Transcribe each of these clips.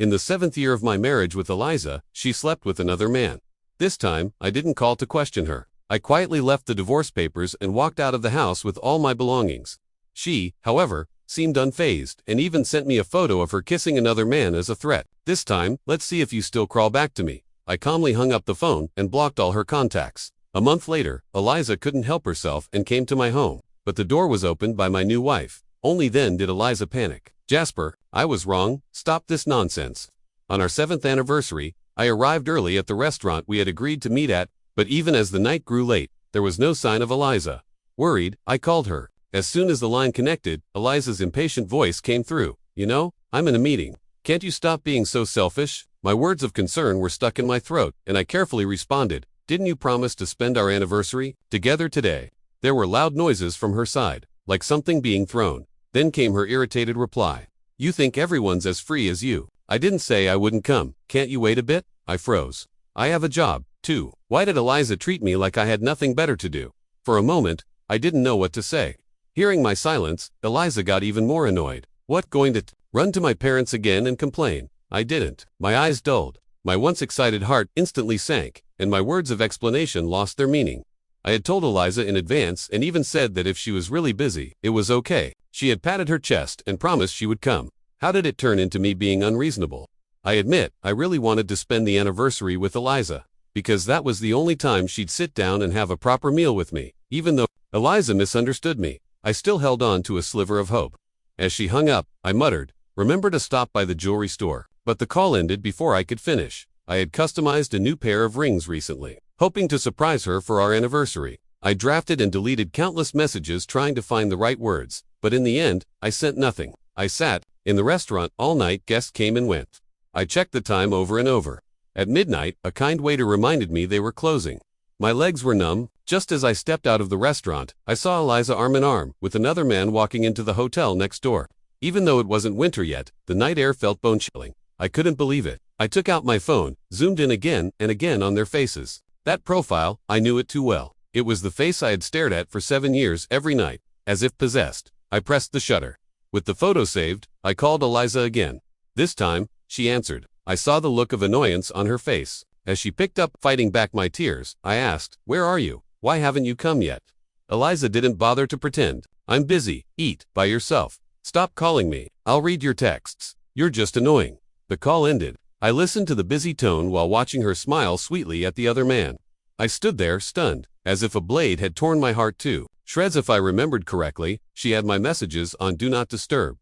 In the 7th year of my marriage with Eliza, she slept with another man. This time, I didn't call to question her. I quietly left the divorce papers and walked out of the house with all my belongings. She, however, seemed unfazed and even sent me a photo of her kissing another man as a threat. This time, let's see if you still crawl back to me. I calmly hung up the phone and blocked all her contacts. A month later, Eliza couldn't help herself and came to my home, but the door was opened by my new wife. Only then did Eliza panic. Jasper, I was wrong, stop this nonsense. On our 7th anniversary, I arrived early at the restaurant we had agreed to meet at, but even as the night grew late, there was no sign of Eliza. Worried, I called her. As soon as the line connected, Eliza's impatient voice came through. You know, I'm in a meeting. Can't you stop being so selfish? My words of concern were stuck in my throat, and I carefully responded, didn't you promise to spend our anniversary together today? There were loud noises from her side, like something being thrown. Then came her irritated reply. You think everyone's as free as you. I didn't say I wouldn't come. Can't you wait a bit? I froze. I have a job, too. Why did Eliza treat me like I had nothing better to do? For a moment, I didn't know what to say. Hearing my silence, Eliza got even more annoyed. What, going to run to my parents again and complain? I didn't. My eyes dulled. My once excited heart instantly sank, and my words of explanation lost their meaning. I had told Eliza in advance and even said that if she was really busy, it was okay. She had patted her chest and promised she would come. How did it turn into me being unreasonable? I admit, I really wanted to spend the anniversary with Eliza, because that was the only time she'd sit down and have a proper meal with me. Even though Eliza misunderstood me, I still held on to a sliver of hope. As she hung up, I muttered, remember to stop by the jewelry store. But the call ended before I could finish. I had customized a new pair of rings recently, hoping to surprise her for our anniversary. I drafted and deleted countless messages trying to find the right words, but in the end, I sent nothing. I sat in the restaurant all night. Guests came and went. I checked the time over and over. At midnight, a kind waiter reminded me they were closing. My legs were numb. Just as I stepped out of the restaurant, I saw Eliza arm in arm with another man walking into the hotel next door. Even though it wasn't winter yet, the night air felt bone-chilling. I couldn't believe it. I took out my phone, zoomed in again and again on their faces. That profile, I knew it too well. It was the face I had stared at for 7 years every night, as if possessed. I pressed the shutter. With the photo saved, I called Eliza again. This time, she answered. I saw the look of annoyance on her face. As she picked up, fighting back my tears, I asked, where are you? Why haven't you come yet? Eliza didn't bother to pretend. I'm busy. Eat by yourself. Stop calling me. I'll read your texts. You're just annoying. The call ended. I listened to the busy tone while watching her smile sweetly at the other man. I stood there, stunned, as if a blade had torn my heart too. Shreds. If I remembered correctly, she had my messages on Do Not Disturb.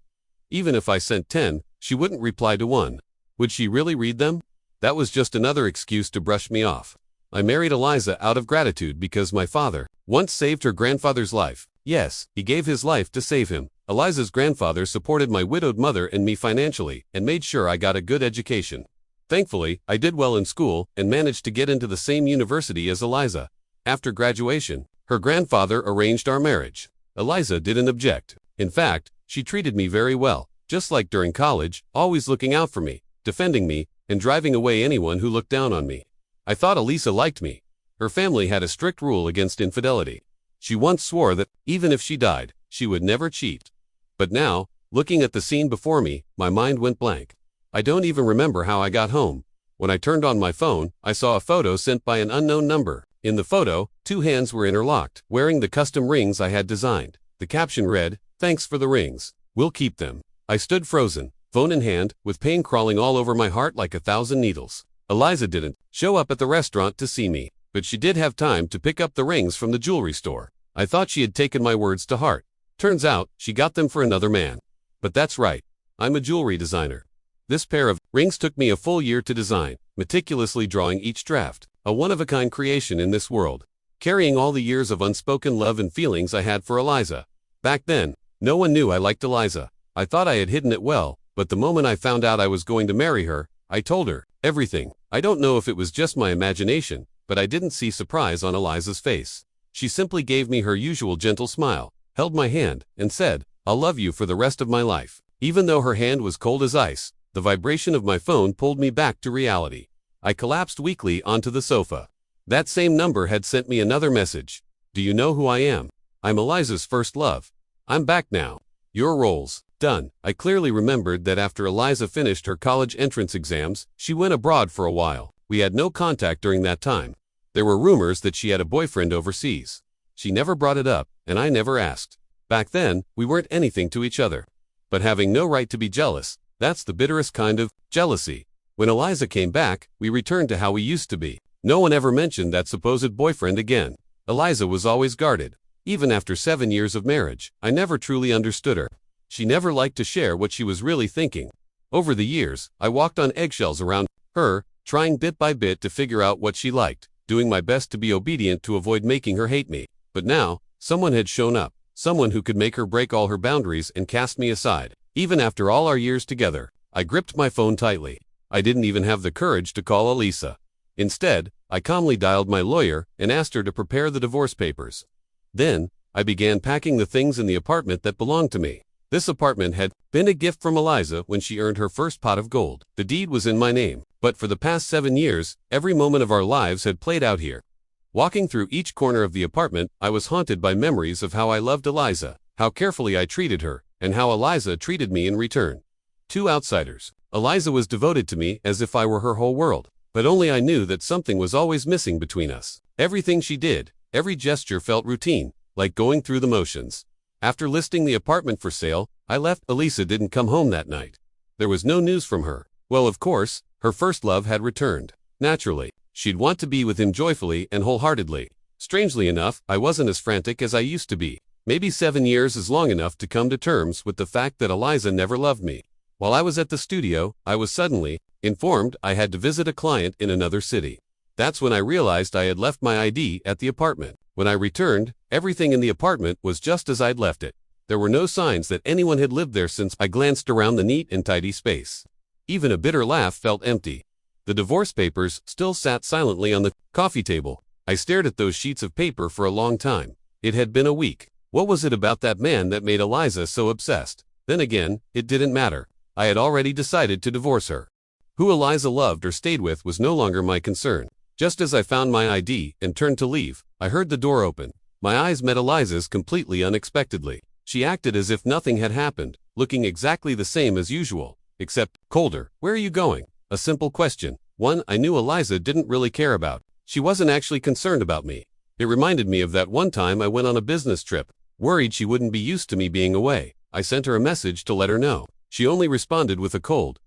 Even if I sent 10, she wouldn't reply to one. Would she really read them? That was just another excuse to brush me off. I married Eliza out of gratitude because my father once saved her grandfather's life. Yes, he gave his life to save him. Eliza's grandfather supported my widowed mother and me financially and made sure I got a good education. Thankfully, I did well in school and managed to get into the same university as Eliza. After graduation, her grandfather arranged our marriage. Eliza didn't object. In fact, she treated me very well, just like during college, always looking out for me, defending me, and driving away anyone who looked down on me. I thought Eliza liked me. Her family had a strict rule against infidelity. She once swore that, even if she died, she would never cheat. But now, looking at the scene before me, my mind went blank. I don't even remember how I got home. When I turned on my phone, I saw a photo sent by an unknown number. In the photo, 2 hands were interlocked, wearing the custom rings I had designed. The caption read, "Thanks for the rings. We'll keep them." I stood frozen, phone in hand, with pain crawling all over my heart like 1,000 needles. Eliza didn't show up at the restaurant to see me, but she did have time to pick up the rings from the jewelry store. I thought she had taken my words to heart. Turns out, she got them for another man. But that's right. I'm a jewelry designer. This pair of rings took me a full year to design, meticulously drawing each draft, a one-of-a-kind creation in this world, carrying all the years of unspoken love and feelings I had for Eliza. Back then, no one knew I liked Eliza. I thought I had hidden it well, but the moment I found out I was going to marry her, I told her everything. I don't know if it was just my imagination, but I didn't see surprise on Eliza's face. She simply gave me her usual gentle smile, held my hand, and said, "I'll love you for the rest of my life." Even though her hand was cold as ice, the vibration of my phone pulled me back to reality. I collapsed weakly onto the sofa. That same number had sent me another message. "Do you know who I am? I'm Eliza's first love. I'm back now. Your roles." Done. I clearly remembered that after Eliza finished her college entrance exams, she went abroad for a while. We had no contact during that time. There were rumors that she had a boyfriend overseas. She never brought it up, and I never asked. Back then, we weren't anything to each other. But having no right to be jealous, that's the bitterest kind of jealousy. When Eliza came back, we returned to how we used to be. No one ever mentioned that supposed boyfriend again. Eliza was always guarded. Even after 7 years of marriage, I never truly understood her. She never liked to share what she was really thinking. Over the years, I walked on eggshells around her, trying bit by bit to figure out what she liked, doing my best to be obedient to avoid making her hate me. But now, someone had shown up, someone who could make her break all her boundaries and cast me aside. Even after all our years together, I gripped my phone tightly. I didn't even have the courage to call Elisa. Instead, I calmly dialed my lawyer and asked her to prepare the divorce papers. Then, I began packing the things in the apartment that belonged to me. This apartment had been a gift from Eliza when she earned her first pot of gold. The deed was in my name, but for the past 7 years, every moment of our lives had played out here. Walking through each corner of the apartment, I was haunted by memories of how I loved Eliza, how carefully I treated her, and how Eliza treated me in return. Two outsiders. Eliza was devoted to me as if I were her whole world, but only I knew that something was always missing between us. Everything she did, every gesture felt routine, like going through the motions. After listing the apartment for sale, I left. Elisa didn't come home that night. There was no news from her. Well, of course, her first love had returned. Naturally, she'd want to be with him joyfully and wholeheartedly. Strangely enough, I wasn't as frantic as I used to be. Maybe 7 years is long enough to come to terms with the fact that Eliza never loved me. While I was at the studio, I was suddenly informed I had to visit a client in another city. That's when I realized I had left my ID at the apartment. When I returned, everything in the apartment was just as I'd left it. There were no signs that anyone had lived there since. I glanced around the neat and tidy space. Even a bitter laugh felt empty. The divorce papers still sat silently on the coffee table. I stared at those sheets of paper for a long time. It had been a week. What was it about that man that made Eliza so obsessed? Then again, it didn't matter. I had already decided to divorce her. Who Eliza loved or stayed with was no longer my concern. Just as I found my ID and turned to leave, I heard the door open. My eyes met Eliza's completely unexpectedly. She acted as if nothing had happened, looking exactly the same as usual, except colder. Where are you going? A simple question, one I knew Eliza didn't really care about. She wasn't actually concerned about me. It reminded me of that one time I went on a business trip. Worried she wouldn't be used to me being away, I sent her a message to let her know. She only responded with a cold,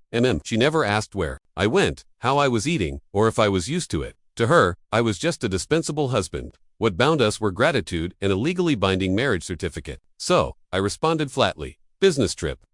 She never asked where I went, how I was eating, or if I was used to it. To her, I was just a dispensable husband. What bound us were gratitude and a legally binding marriage certificate. So, I responded flatly, business trip.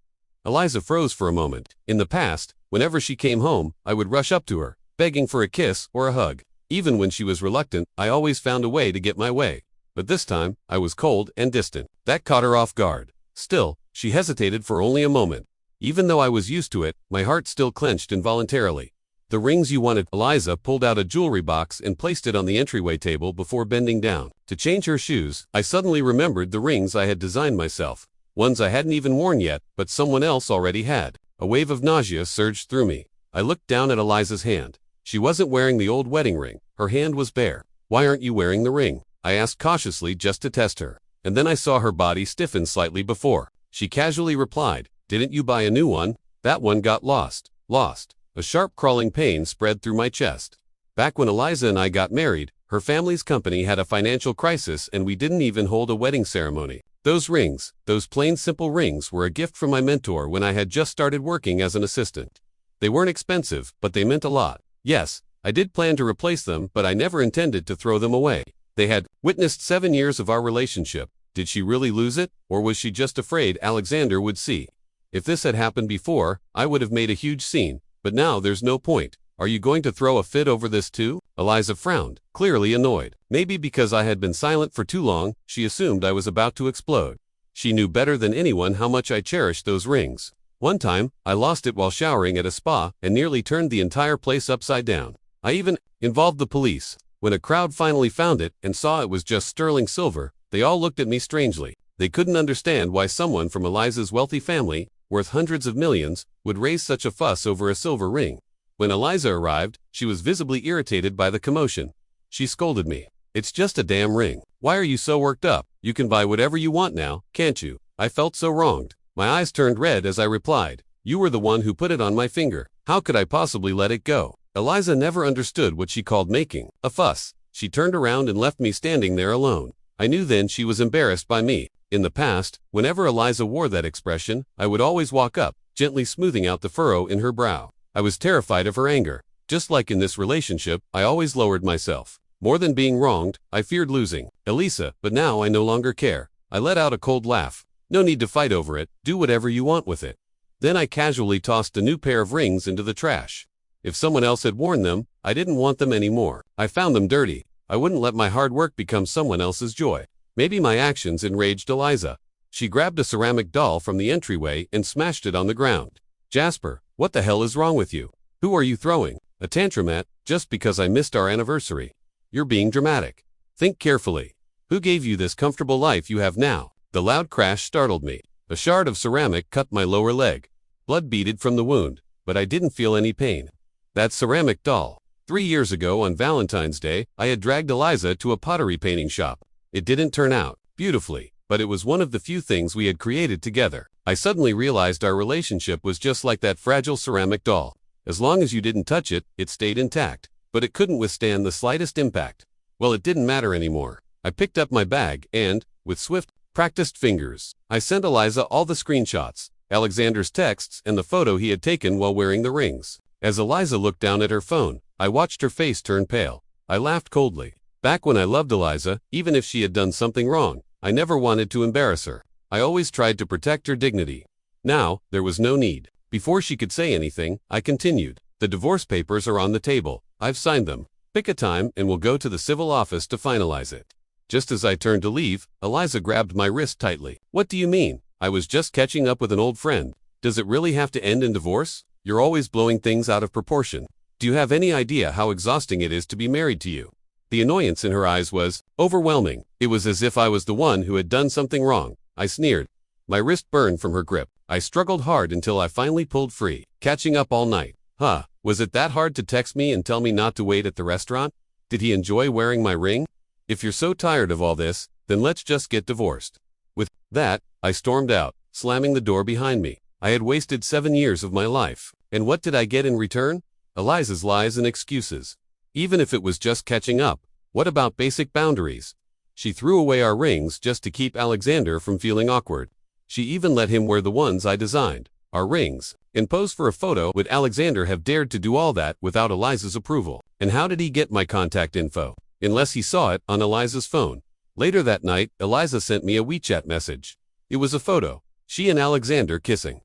Eliza froze for a moment. In the past, whenever she came home, I would rush up to her, begging for a kiss or a hug. Even when she was reluctant, I always found a way to get my way. But this time, I was cold and distant. That caught her off guard. Still, she hesitated for only a moment. Even though I was used to it, my heart still clenched involuntarily. The rings you wanted. Eliza pulled out a jewelry box and placed it on the entryway table before bending down to change her shoes. I suddenly remembered the rings I had designed myself. Ones I hadn't even worn yet, but someone else already had. A wave of nausea surged through me. I looked down at Eliza's hand. She wasn't wearing the old wedding ring. Her hand was bare. Why aren't you wearing the ring? I asked cautiously just to test her. And then I saw her body stiffen slightly before. She casually replied, didn't you buy a new one? That one got lost. Lost. A sharp crawling pain spread through my chest. Back when Eliza and I got married, her family's company had a financial crisis and we didn't even hold a wedding ceremony. Those rings, those plain simple rings, were a gift from my mentor when I had just started working as an assistant. They weren't expensive, but they meant a lot. Yes, I did plan to replace them, but I never intended to throw them away. They had witnessed 7 years of our relationship. Did she really lose it, or was she just afraid Alexander would see? If this had happened before, I would have made a huge scene. But now there's no point. Are you going to throw a fit over this too? Eliza frowned, clearly annoyed. Maybe because I had been silent for too long, she assumed I was about to explode. She knew better than anyone how much I cherished those rings. One time, I lost it while showering at a spa and nearly turned the entire place upside down. I even involved the police. When a crowd finally found it and saw it was just sterling silver, they all looked at me strangely. They couldn't understand why someone from Eliza's wealthy family, worth hundreds of millions, would raise such a fuss over a silver ring. When Eliza arrived, she was visibly irritated by the commotion. She scolded me. It's just a damn ring. Why are you so worked up? You can buy whatever you want now, can't you? I felt so wronged. My eyes turned red as I replied, "You were the one who put it on my finger. How could I possibly let it go?" Eliza never understood what she called making a fuss. She turned around and left me standing there alone. I knew then she was embarrassed by me. In the past, whenever Eliza wore that expression, I would always walk up, gently smoothing out the furrow in her brow. I was terrified of her anger. Just like in this relationship, I always lowered myself. More than being wronged, I feared losing Elisa, but now I no longer care. I let out a cold laugh. No need to fight over it, do whatever you want with it. Then I casually tossed a new pair of rings into the trash. If someone else had worn them, I didn't want them anymore. I found them dirty. I wouldn't let my hard work become someone else's joy. Maybe my actions enraged Eliza. She grabbed a ceramic doll from the entryway and smashed it on the ground. "Jasper, what the hell is wrong with you? Who are you throwing a tantrum at just because I missed our anniversary? You're being dramatic. Think carefully. Who gave you this comfortable life you have now?" The loud crash startled me. A shard of ceramic cut my lower leg. Blood beaded from the wound, but I didn't feel any pain. That ceramic doll. 3 years ago on Valentine's Day, I had dragged Eliza to a pottery painting shop. It didn't turn out beautifully, but it was one of the few things we had created together. I suddenly realized our relationship was just like that fragile ceramic doll. As long as you didn't touch it, it stayed intact, but it couldn't withstand the slightest impact. Well, it didn't matter anymore. I picked up my bag and, with swift, practiced fingers, I sent Eliza all the screenshots, Alexander's texts, and the photo he had taken while wearing the rings. As Eliza looked down at her phone, I watched her face turn pale. I laughed coldly. Back when I loved Eliza, even if she had done something wrong, I never wanted to embarrass her. I always tried to protect her dignity. Now, there was no need. Before she could say anything, I continued. "The divorce papers are on the table. I've signed them. Pick a time and we'll go to the civil office to finalize it." Just as I turned to leave, Eliza grabbed my wrist tightly. "What do you mean? I was just catching up with an old friend. Does it really have to end in divorce? You're always blowing things out of proportion. Do you have any idea how exhausting it is to be married to you?" The annoyance in her eyes was overwhelming. It was as if I was the one who had done something wrong. I sneered. My wrist burned from her grip. I struggled hard until I finally pulled free. "Catching up all night. Huh, was it that hard to text me and tell me not to wait at the restaurant? Did he enjoy wearing my ring? If you're so tired of all this, then let's just get divorced." With that, I stormed out, slamming the door behind me. I had wasted 7 years of my life. And what did I get in return? Eliza's lies and excuses. Even if it was just catching up, what about basic boundaries? She threw away our rings just to keep Alexander from feeling awkward. She even let him wear the ones I designed, our rings, and pose for a photo. Would Alexander have dared to do all that without Eliza's approval? And how did he get my contact info? Unless he saw it on Eliza's phone. Later that night, Eliza sent me a WeChat message. It was a photo, she and Alexander kissing.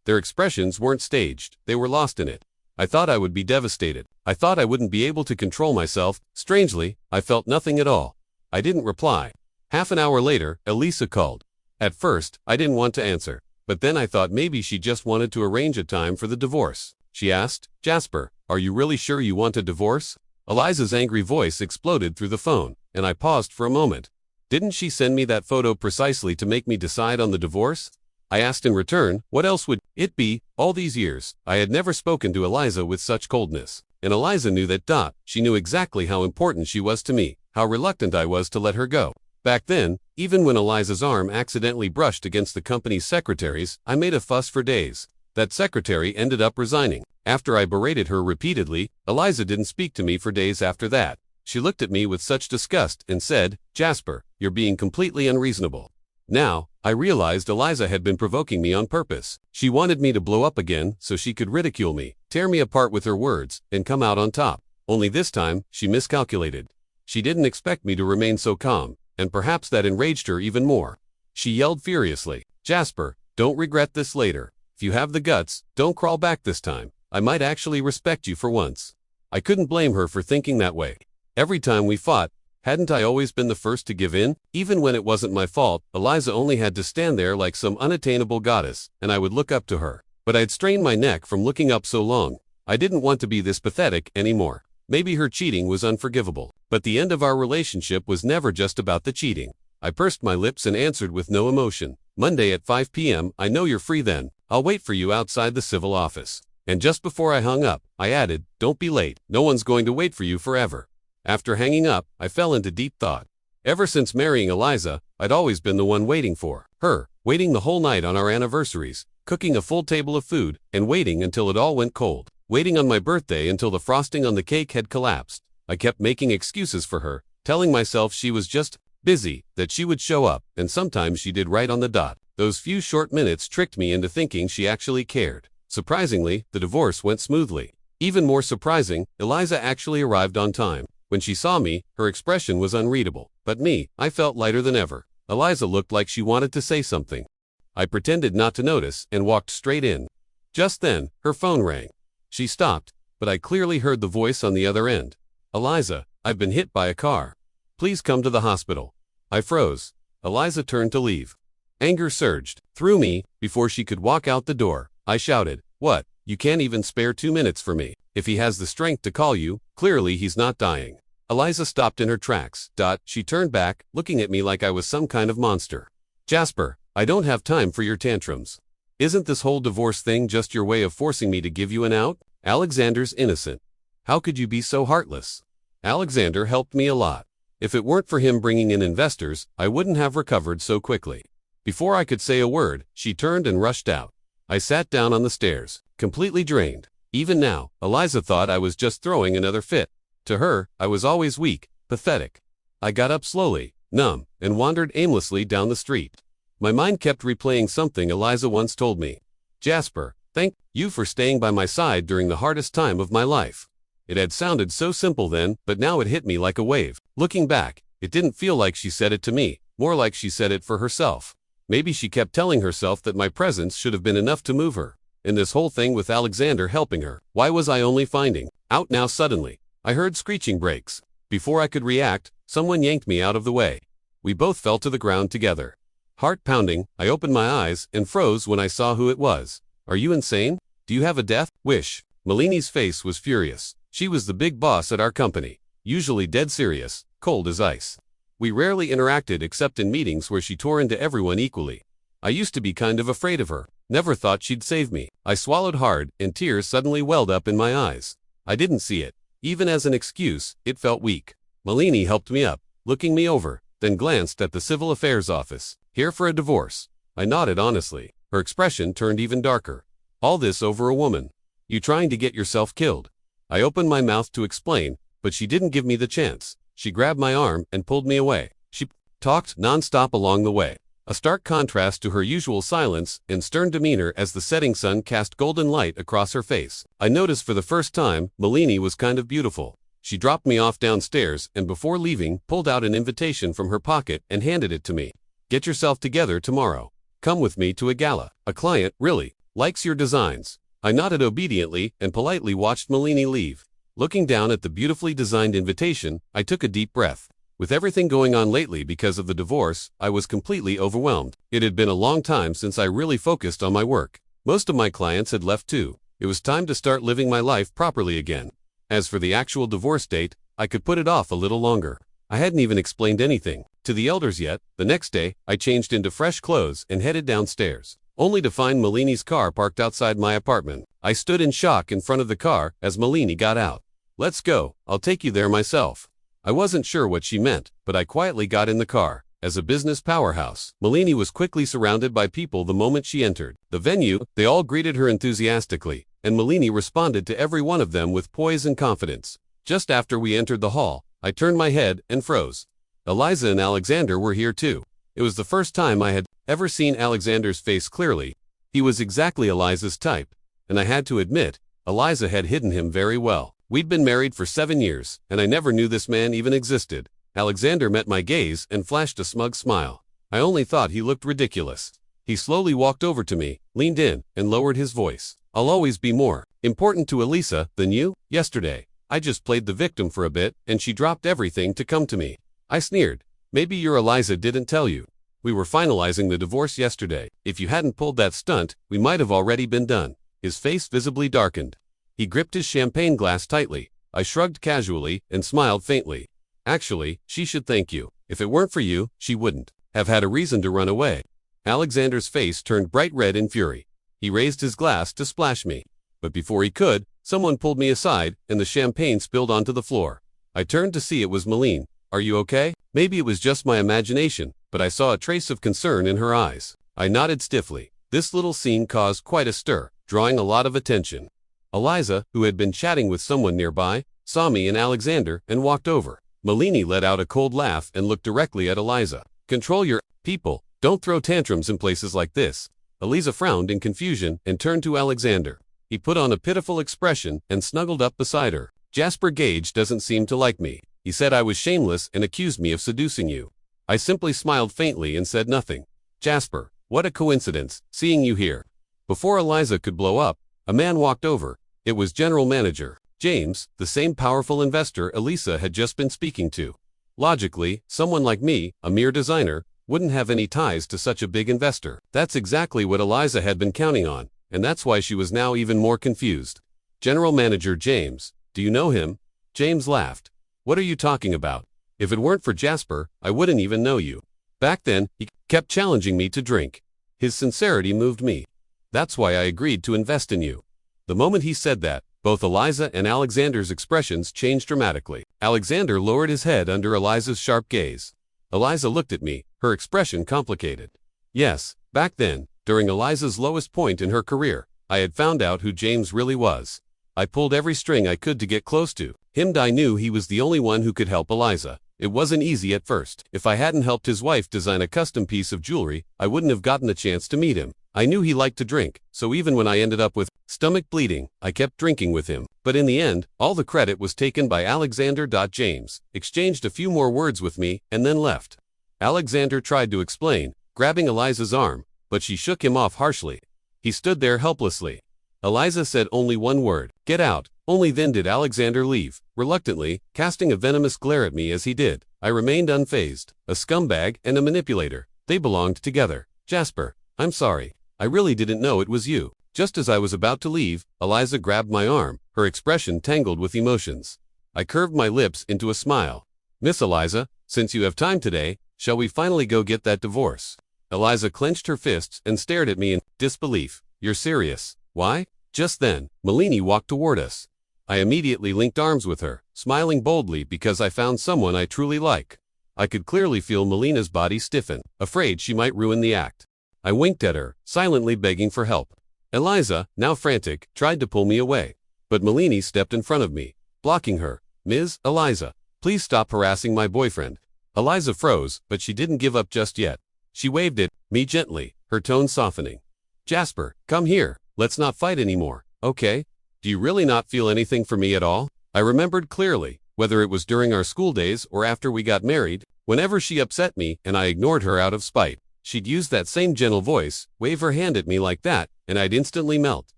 Their expressions weren't staged, they were lost in it. I thought I would be devastated. I thought I wouldn't be able to control myself. Strangely, I felt nothing at all. I didn't reply. Half an hour later, Elisa called. At first, I didn't want to answer, but then I thought maybe she just wanted to arrange a time for the divorce. She asked, "Jasper, are you really sure you want a divorce?" Eliza's angry voice exploded through the phone, and I paused for a moment. Didn't she send me that photo precisely to make me decide on the divorce? I asked in return, what else would it be? All these years, I had never spoken to Eliza with such coldness. And Eliza knew that. She knew exactly how important she was to me, how reluctant I was to let her go. Back then, even when Eliza's arm accidentally brushed against the company's secretaries, I made a fuss for days. That secretary ended up resigning. After I berated her repeatedly, Eliza didn't speak to me for days after that. She looked at me with such disgust and said, "Jasper, you're being completely unreasonable." Now, I realized Eliza had been provoking me on purpose. She wanted me to blow up again so she could ridicule me, tear me apart with her words, and come out on top. Only this time, she miscalculated. She didn't expect me to remain so calm, and perhaps that enraged her even more. She yelled furiously, "Jasper, don't regret this later. If you have the guts, don't crawl back this time. I might actually respect you for once." I couldn't blame her for thinking that way. Every time we fought, hadn't I always been the first to give in? Even when it wasn't my fault, Eliza only had to stand there like some unattainable goddess, and I would look up to her. But I'd strained my neck from looking up so long. I didn't want to be this pathetic anymore. Maybe her cheating was unforgivable, but the end of our relationship was never just about the cheating. I pursed my lips and answered with no emotion, "Monday at 5 p.m., I know you're free then. I'll wait for you outside the civil office." And just before I hung up, I added, "Don't be late. No one's going to wait for you forever." After hanging up, I fell into deep thought. Ever since marrying Eliza, I'd always been the one waiting for her. waiting the whole night on our anniversaries, cooking a full table of food, and waiting until it all went cold. Waiting on my birthday until the frosting on the cake had collapsed. I kept making excuses for her, telling myself she was just busy, that she would show up, and sometimes she did right on the dot. Those few short minutes tricked me into thinking she actually cared. Surprisingly, the divorce went smoothly. Even more surprising, Eliza actually arrived on time. When she saw me, her expression was unreadable. But me, I felt lighter than ever. Eliza looked like she wanted to say something. I pretended not to notice and walked straight in. Just then, her phone rang. She stopped, but I clearly heard the voice on the other end. Eliza, I've been hit by a car. Please come to the hospital. I froze. Eliza turned to leave. Anger surged through me. Before she could walk out the door, I shouted, "What? You can't even spare 2 minutes for me? If he has the strength to call you, clearly he's not dying." Eliza stopped in her tracks. She turned back, looking at me like I was some kind of monster. "Jasper, I don't have time for your tantrums. Isn't this whole divorce thing just your way of forcing me to give you an out? Alexander's innocent. How could you be so heartless? Alexander helped me a lot. If it weren't for him bringing in investors, I wouldn't have recovered so quickly." Before I could say a word, she turned and rushed out. I sat down on the stairs, completely drained. Even now, Eliza thought I was just throwing another fit. To her, I was always weak, pathetic. I got up slowly, numb, and wandered aimlessly down the street. My mind kept replaying something Eliza once told me. "Jasper, thank you for staying by my side during the hardest time of my life." It had sounded so simple then, but now it hit me like a wave. Looking back, it didn't feel like she said it to me, more like she said it for herself. Maybe she kept telling herself that my presence should have been enough to move her. And this whole thing with Alexander helping her, why was I only finding out now suddenly? I heard screeching brakes. Before I could react, someone yanked me out of the way. We both fell to the ground together. Heart pounding, I opened my eyes and froze when I saw who it was. "Are you insane? Do you have a death wish?" Malini's face was furious. She was the big boss at our company, usually dead serious, cold as ice. We rarely interacted except in meetings where she tore into everyone equally. I used to be kind of afraid of her, never thought she'd save me. I swallowed hard, and tears suddenly welled up in my eyes. I didn't see it. Even as an excuse, it felt weak. Malini helped me up, looking me over, then glanced at the civil affairs office. "Here for a divorce." I nodded honestly. Her expression turned even darker. "All this over a woman. You trying to get yourself killed?" I opened my mouth to explain, but she didn't give me the chance. She grabbed my arm and pulled me away. She talked nonstop along the way, a stark contrast to her usual silence and stern demeanor as the setting sun cast golden light across her face. I noticed for the first time, Malini was kind of beautiful. She dropped me off downstairs and before leaving, pulled out an invitation from her pocket and handed it to me. "Get yourself together tomorrow. Come with me to a gala. A client, really, likes your designs." I nodded obediently and politely watched Malini leave. Looking down at the beautifully designed invitation, I took a deep breath. With everything going on lately because of the divorce, I was completely overwhelmed. It had been a long time since I really focused on my work. Most of my clients had left too. It was time to start living my life properly again. As for the actual divorce date, I could put it off a little longer. I hadn't even explained anything to the elders yet. The next day, I changed into fresh clothes and headed downstairs, only to find Malini's car parked outside my apartment. I stood in shock in front of the car as Malini got out. "Let's go, I'll take you there myself." I wasn't sure what she meant, but I quietly got in the car. As a business powerhouse, Malini was quickly surrounded by people the moment she entered the venue. They all greeted her enthusiastically, and Malini responded to every one of them with poise and confidence. Just after we entered the hall, I turned my head and froze. Eliza and Alexander were here too. It was the first time I had ever seen Alexander's face clearly. He was exactly Eliza's type, and I had to admit, Eliza had hidden him very well. We'd been married for 7 years, and I never knew this man even existed. Alexander met my gaze and flashed a smug smile. I only thought he looked ridiculous. He slowly walked over to me, leaned in, and lowered his voice. "I'll always be more important to Elisa than you. Yesterday, I just played the victim for a bit, and she dropped everything to come to me." I sneered. "Maybe your Eliza didn't tell you. We were finalizing the divorce yesterday. If you hadn't pulled that stunt, we might have already been done." His face visibly darkened. He gripped his champagne glass tightly. I shrugged casually and smiled faintly. "Actually, she should thank you. If it weren't for you, she wouldn't have had a reason to run away." Alexander's face turned bright red in fury. He raised his glass to splash me. But before he could, someone pulled me aside, and the champagne spilled onto the floor. I turned to see it was Malini. "Are you okay?" Maybe it was just my imagination, but I saw a trace of concern in her eyes. I nodded stiffly. This little scene caused quite a stir, drawing a lot of attention. Eliza, who had been chatting with someone nearby, saw me and Alexander and walked over. Melanie let out a cold laugh and looked directly at Eliza. Control your people. Don't throw tantrums in places like this. Eliza frowned in confusion and turned to Alexander. He put on a pitiful expression and snuggled up beside her. Jasper Gage doesn't seem to like me. He said I was shameless and accused me of seducing you. I simply smiled faintly and said nothing. Jasper, what a coincidence, seeing you here. Before Eliza could blow up, a man walked over. It was General Manager James, the same powerful investor Elisa had just been speaking to. Logically, someone like me, a mere designer, wouldn't have any ties to such a big investor. That's exactly what Eliza had been counting on, and that's why she was now even more confused. General Manager James, do you know him? James laughed. What are you talking about? If it weren't for Jasper, I wouldn't even know you. Back then, he kept challenging me to drink. His sincerity moved me. That's why I agreed to invest in you. The moment he said that, both Eliza and Alexander's expressions changed dramatically. Alexander lowered his head under Eliza's sharp gaze. Eliza looked at me, her expression complicated. Yes, back then, during Eliza's lowest point in her career, I had found out who James really was. I pulled every string I could to get close to him. I knew he was the only one who could help Eliza. It wasn't easy at first. If I hadn't helped his wife design a custom piece of jewelry, I wouldn't have gotten a chance to meet him. I knew he liked to drink, so even when I ended up with stomach bleeding, I kept drinking with him. But in the end, all the credit was taken by Alexander. James exchanged a few more words with me and then left. Alexander tried to explain, grabbing Eliza's arm, but she shook him off harshly. He stood there helplessly. Eliza said only one word, "Get out." Only then did Alexander leave, reluctantly, casting a venomous glare at me as he did. I remained unfazed. A scumbag and a manipulator. They belonged together. Jasper, I'm sorry. I really didn't know it was you. Just as I was about to leave, Eliza grabbed my arm, her expression tangled with emotions. I curved my lips into a smile. Miss Eliza, since you have time today, shall we finally go get that divorce? Eliza clenched her fists and stared at me in disbelief. You're serious? Why? Just then, Melanie walked toward us. I immediately linked arms with her, smiling boldly because I found someone I truly like. I could clearly feel Melina's body stiffen, afraid she might ruin the act. I winked at her, silently begging for help. Eliza, now frantic, tried to pull me away. But Melanie stepped in front of me, blocking her. Ms. Eliza, please stop harassing my boyfriend. Eliza froze, but she didn't give up just yet. She waved at me gently, her tone softening. Jasper, come here, let's not fight anymore, okay? Do you really not feel anything for me at all? I remembered clearly, whether it was during our school days or after we got married, whenever she upset me and I ignored her out of spite, she'd use that same gentle voice, wave her hand at me like that, and I'd instantly melt.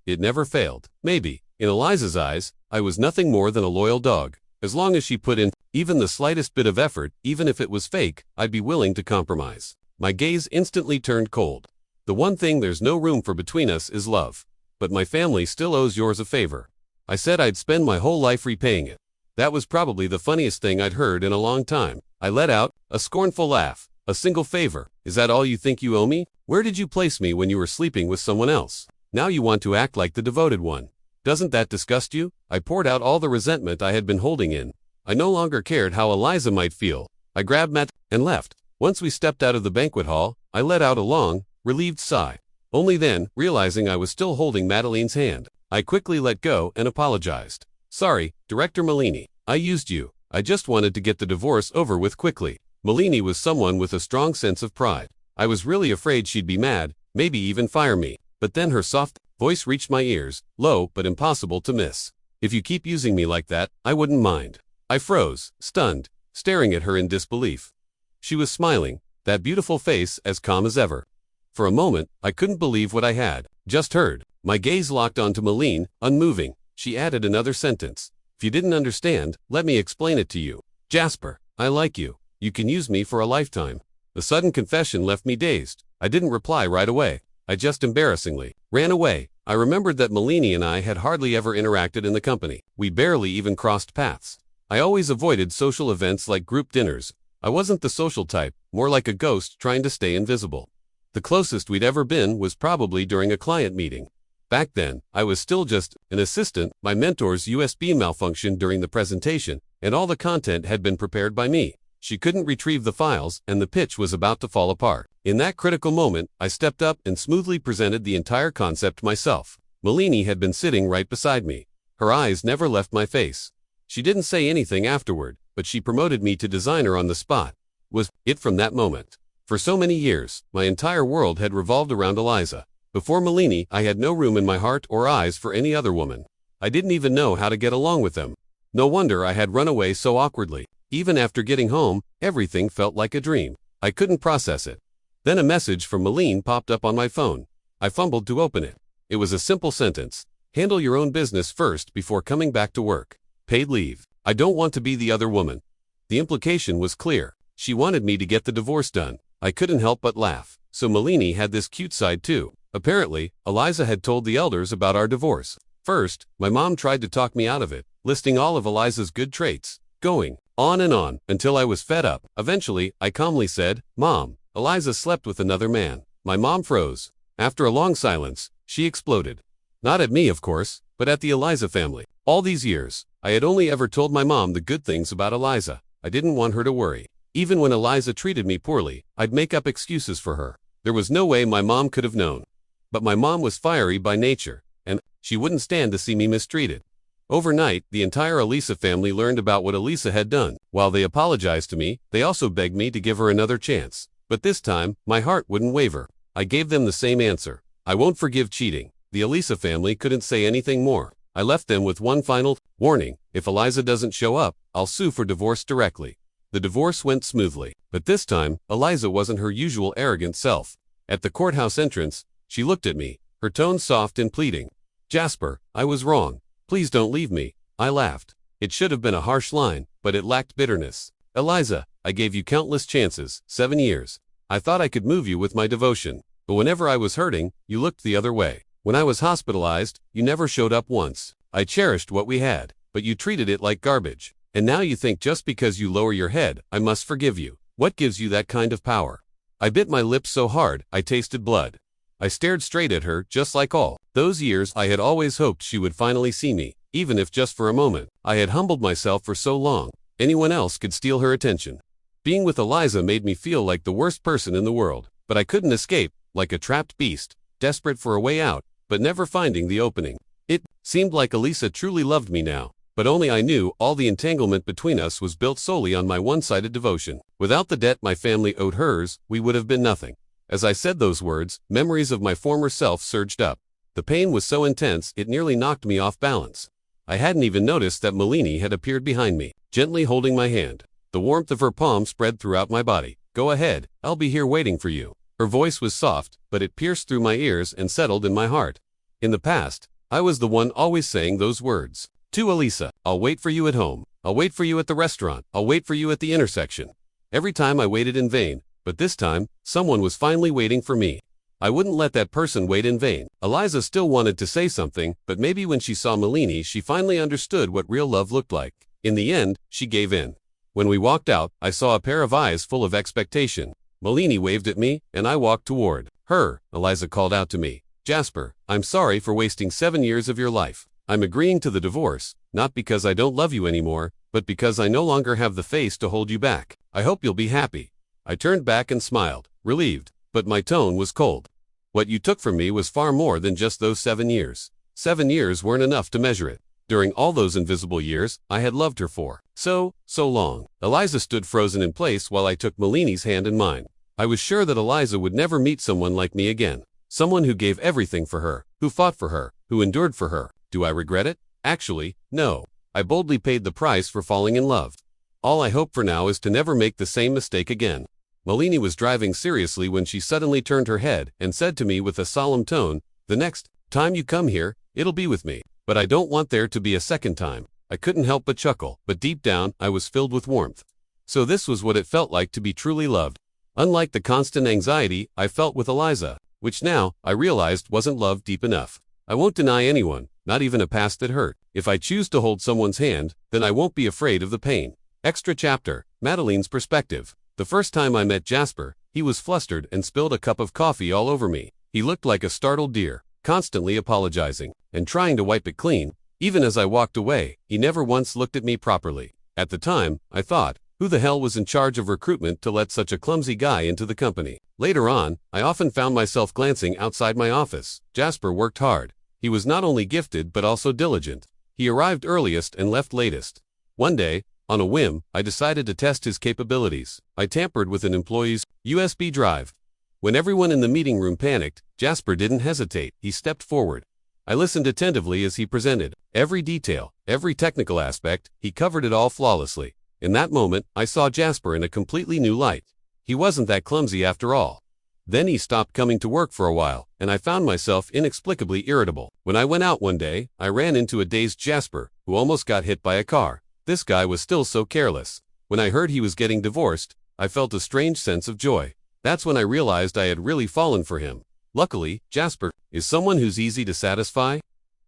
It never failed. Maybe, in Eliza's eyes, I was nothing more than a loyal dog. As long as she put in even the slightest bit of effort, even if it was fake, I'd be willing to compromise. My gaze instantly turned cold. The one thing there's no room for between us is love. But my family still owes yours a favor. I said I'd spend my whole life repaying it. That was probably the funniest thing I'd heard in a long time. I let out a scornful laugh. A single favor. Is that all you think you owe me? Where did you place me when you were sleeping with someone else? Now you want to act like the devoted one. Doesn't that disgust you? I poured out all the resentment I had been holding in. I no longer cared how Eliza might feel. I grabbed Matt and left. Once we stepped out of the banquet hall, I let out a long, relieved sigh. Only then, realizing I was still holding Madeline's hand, I quickly let go and apologized. Sorry, Director Melanie. I used you. I just wanted to get the divorce over with quickly. Melanie was someone with a strong sense of pride. I was really afraid she'd be mad, maybe even fire me. But then her soft voice reached my ears, low but impossible to miss. If you keep using me like that, I wouldn't mind. I froze, stunned, staring at her in disbelief. She was smiling, that beautiful face as calm as ever. For a moment, I couldn't believe what I had just heard. My gaze locked onto Melanie, unmoving. She added another sentence. If you didn't understand, let me explain it to you. Jasper, I like you. You can use me for a lifetime. The sudden confession left me dazed. I didn't reply right away. I just embarrassingly ran away. I remembered that Melanie and I had hardly ever interacted in the company. We barely even crossed paths. I always avoided social events like group dinners. I wasn't the social type, more like a ghost trying to stay invisible. The closest we'd ever been was probably during a client meeting. Back then, I was still just an assistant. My mentor's USB malfunctioned during the presentation, and all the content had been prepared by me. She couldn't retrieve the files, and the pitch was about to fall apart. In that critical moment, I stepped up and smoothly presented the entire concept myself. Malini had been sitting right beside me. Her eyes never left my face. She didn't say anything afterward, but she promoted me to designer on the spot. Was it from that moment? For so many years, my entire world had revolved around Eliza. Before Malini, I had no room in my heart or eyes for any other woman. I didn't even know how to get along with them. No wonder I had run away so awkwardly. Even after getting home, everything felt like a dream. I couldn't process it. Then a message from Malene popped up on my phone. I fumbled to open it. It was a simple sentence. Handle your own business first before coming back to work. Paid leave. I don't want to be the other woman. The implication was clear. She wanted me to get the divorce done. I couldn't help but laugh. So Malini had this cute side too. Apparently, Eliza had told the elders about our divorce. First, my mom tried to talk me out of it, listing all of Eliza's good traits, going on and on, until I was fed up. Eventually, I calmly said, "Mom, Eliza slept with another man." My mom froze. After a long silence, she exploded. Not at me, of course, but at the Eliza family. All these years, I had only ever told my mom the good things about Eliza. I didn't want her to worry. Even when Eliza treated me poorly, I'd make up excuses for her. There was no way my mom could have known. But my mom was fiery by nature, and she wouldn't stand to see me mistreated. Overnight, the entire Elisa family learned about what Elisa had done. While they apologized to me, they also begged me to give her another chance. But this time, my heart wouldn't waver. I gave them the same answer. I won't forgive cheating. The Elisa family couldn't say anything more. I left them with one final warning. If Eliza doesn't show up, I'll sue for divorce directly. The divorce went smoothly. But this time, Eliza wasn't her usual arrogant self. At the courthouse entrance, she looked at me, her tone soft and pleading. "Jasper, I was wrong. Please don't leave me." I laughed. It should have been a harsh line, but it lacked bitterness. "Eliza, I gave you countless chances, 7 years. I thought I could move you with my devotion. But whenever I was hurting, you looked the other way. When I was hospitalized, you never showed up once. I cherished what we had, but you treated it like garbage. And now you think just because you lower your head, I must forgive you. What gives you that kind of power?" I bit my lips so hard, I tasted blood. I stared straight at her, just like all those years I had always hoped she would finally see me, even if just for a moment. I had humbled myself for so long. Anyone else could steal her attention. Being with Eliza made me feel like the worst person in the world, but I couldn't escape, like a trapped beast, desperate for a way out, but never finding the opening. It seemed like Elisa truly loved me now, but only I knew all the entanglement between us was built solely on my one-sided devotion. Without the debt my family owed hers, we would have been nothing. As I said those words, memories of my former self surged up. The pain was so intense it nearly knocked me off balance. I hadn't even noticed that Malini had appeared behind me, gently holding my hand. The warmth of her palm spread throughout my body. "Go ahead, I'll be here waiting for you." Her voice was soft, but it pierced through my ears and settled in my heart. In the past, I was the one always saying those words. To Elisa, "I'll wait for you at home. I'll wait for you at the restaurant. I'll wait for you at the intersection." Every time I waited in vain. But this time, someone was finally waiting for me. I wouldn't let that person wait in vain. Eliza still wanted to say something, but maybe when she saw Malini she finally understood what real love looked like. In the end, she gave in. When we walked out, I saw a pair of eyes full of expectation. Malini waved at me, and I walked toward her. Eliza called out to me, "Jasper, I'm sorry for wasting 7 years of your life. I'm agreeing to the divorce, not because I don't love you anymore, but because I no longer have the face to hold you back. I hope you'll be happy." I turned back and smiled, relieved, but my tone was cold. "What you took from me was far more than just those 7 years. 7 years weren't enough to measure it. During all those invisible years, I had loved her for so long." Eliza stood frozen in place while I took Malini's hand in mine. I was sure that Eliza would never meet someone like me again. Someone who gave everything for her, who fought for her, who endured for her. Do I regret it? Actually, no. I boldly paid the price for falling in love. All I hope for now is to never make the same mistake again. Malini was driving seriously when she suddenly turned her head and said to me with a solemn tone, "The next time you come here, it'll be with me. But I don't want there to be a second time." I couldn't help but chuckle, but deep down, I was filled with warmth. So this was what it felt like to be truly loved. Unlike the constant anxiety I felt with Eliza, which now, I realized wasn't love deep enough. I won't deny anyone, not even a past that hurt. If I choose to hold someone's hand, then I won't be afraid of the pain. Extra chapter, Madeline's perspective. The first time I met Jasper, he was flustered and spilled a cup of coffee all over me. He looked like a startled deer, constantly apologizing and trying to wipe it clean. Even as I walked away, he never once looked at me properly. At the time, I thought, Who the hell was in charge of recruitment to let such a clumsy guy into the company? Later on, I often found myself glancing outside my office. Jasper worked hard. He was not only gifted but also diligent. He arrived earliest and left latest. One day, on a whim, I decided to test his capabilities. I tampered with an employee's USB drive. When everyone in the meeting room panicked, Jasper didn't hesitate. He stepped forward. I listened attentively as he presented. Every detail, every technical aspect, he covered it all flawlessly. In that moment, I saw Jasper in a completely new light. He wasn't that clumsy after all. Then he stopped coming to work for a while, and I found myself inexplicably irritable. When I went out one day, I ran into a dazed Jasper, who almost got hit by a car. This guy was still so careless. When I heard he was getting divorced, I felt a strange sense of joy. That's when I realized I had really fallen for him. Luckily, Jasper is someone who's easy to satisfy.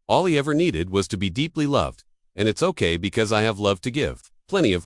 All he ever needed was to be deeply loved. And it's okay because I have love to give. Plenty of